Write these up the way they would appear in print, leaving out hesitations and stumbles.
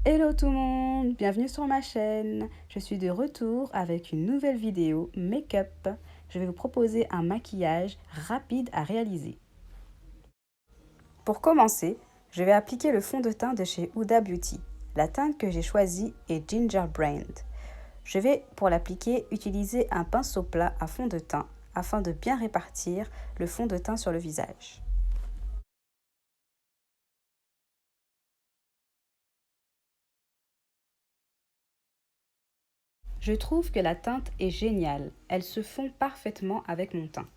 Hello tout le monde, bienvenue sur ma chaîne. Je suis de retour avec une nouvelle vidéo make-up. Je vais vous proposer un maquillage rapide à réaliser. Pour commencer, je vais appliquer le fond de teint de chez Huda Beauty. La teinte que j'ai choisie est Ginger Brand. Je vais, pour l'appliquer, utiliser un pinceau plat à fond de teint afin de bien répartir le fond de teint sur le visage. Je trouve que la teinte est géniale, elle se fond parfaitement avec mon teint.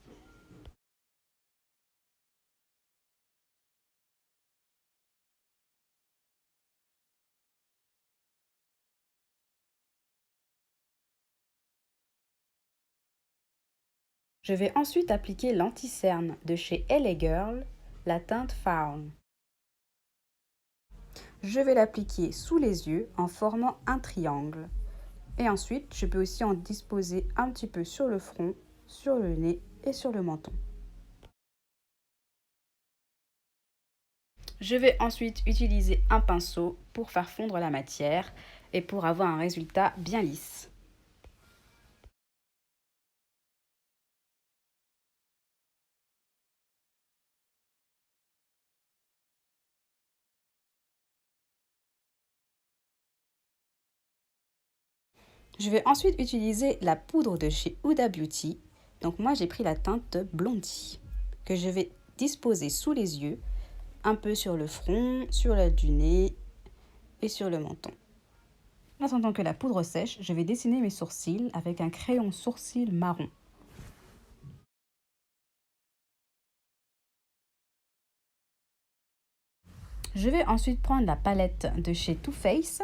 Je vais ensuite appliquer l'anti-cerne de chez LA Girl, la teinte Fawn. Je vais l'appliquer sous les yeux en formant un triangle. Et ensuite, je peux aussi en disposer un petit peu sur le front, sur le nez et sur le menton. Je vais ensuite utiliser un pinceau pour faire fondre la matière et pour avoir un résultat bien lisse. Je vais ensuite utiliser la poudre de chez Huda Beauty. Donc moi j'ai pris la teinte Blondie que je vais disposer sous les yeux, un peu sur le front, sur l'aile du nez et sur le menton. En attendant que la poudre sèche, je vais dessiner mes sourcils avec un crayon sourcil marron. Je vais ensuite prendre la palette de chez Too Faced.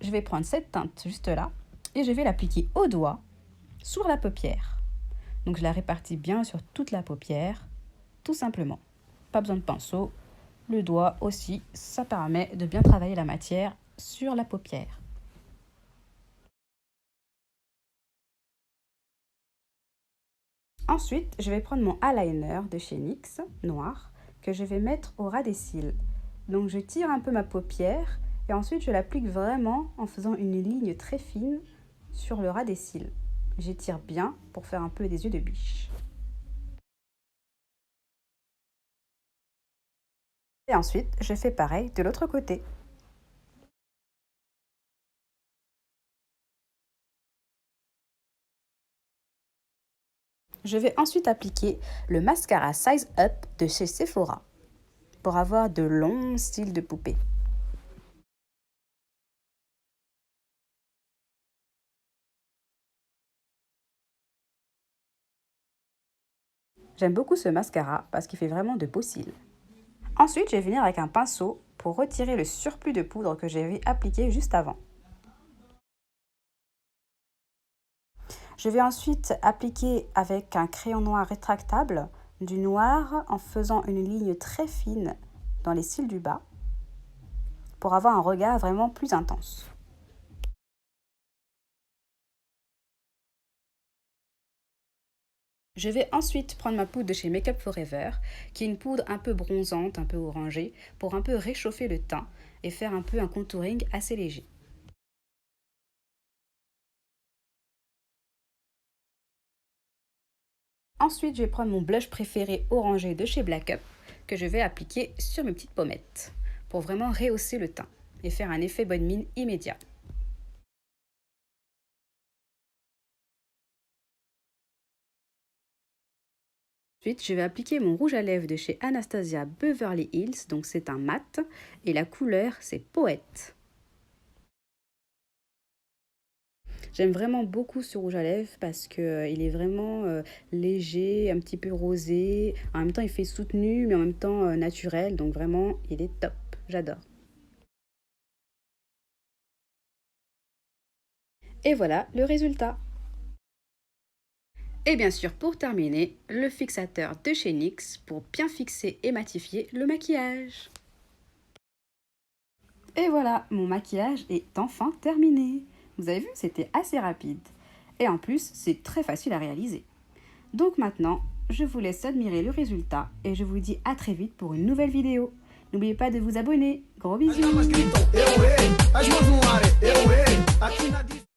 Je vais prendre cette teinte juste là et je vais l'appliquer au doigt sur la paupière. Donc je la répartis bien sur toute la paupière, tout simplement. Pas besoin de pinceau. Le doigt aussi, ça permet de bien travailler la matière sur la paupière. Ensuite, je vais prendre mon eyeliner de chez NYX, noir, que je vais mettre au ras des cils. Donc je tire un peu ma paupière et ensuite je l'applique vraiment en faisant une ligne très fine sur le ras des cils. J'étire bien pour faire un peu des yeux de biche. Et ensuite, je fais pareil de l'autre côté. Je vais ensuite appliquer le mascara Size Up de chez Sephora pour avoir de longs cils de poupée. J'aime beaucoup ce mascara parce qu'il fait vraiment de beaux cils. Ensuite, je vais venir avec un pinceau pour retirer le surplus de poudre que j'avais appliqué juste avant. Je vais ensuite appliquer avec un crayon noir rétractable du noir en faisant une ligne très fine dans les cils du bas pour avoir un regard vraiment plus intense. Je vais ensuite prendre ma poudre de chez Make Up Forever, qui est une poudre un peu bronzante, un peu orangée, pour un peu réchauffer le teint et faire un peu un contouring assez léger. Ensuite, je vais prendre mon blush préféré orangé de chez Black Up, que je vais appliquer sur mes petites pommettes, pour vraiment rehausser le teint et faire un effet bonne mine immédiat. Ensuite, je vais appliquer mon rouge à lèvres de chez Anastasia Beverly Hills, donc c'est un mat, et la couleur c'est Poète. J'aime vraiment beaucoup ce rouge à lèvres parce qu'il est vraiment léger, un petit peu rosé, en même temps il fait soutenu mais en même temps naturel, donc vraiment il est top, j'adore. Et voilà le résultat. Et bien sûr, pour terminer, le fixateur de chez NYX pour bien fixer et matifier le maquillage. Et voilà, mon maquillage est enfin terminé. Vous avez vu, c'était assez rapide. Et en plus, c'est très facile à réaliser. Donc maintenant, je vous laisse admirer le résultat et je vous dis à très vite pour une nouvelle vidéo. N'oubliez pas de vous abonner. Gros bisous.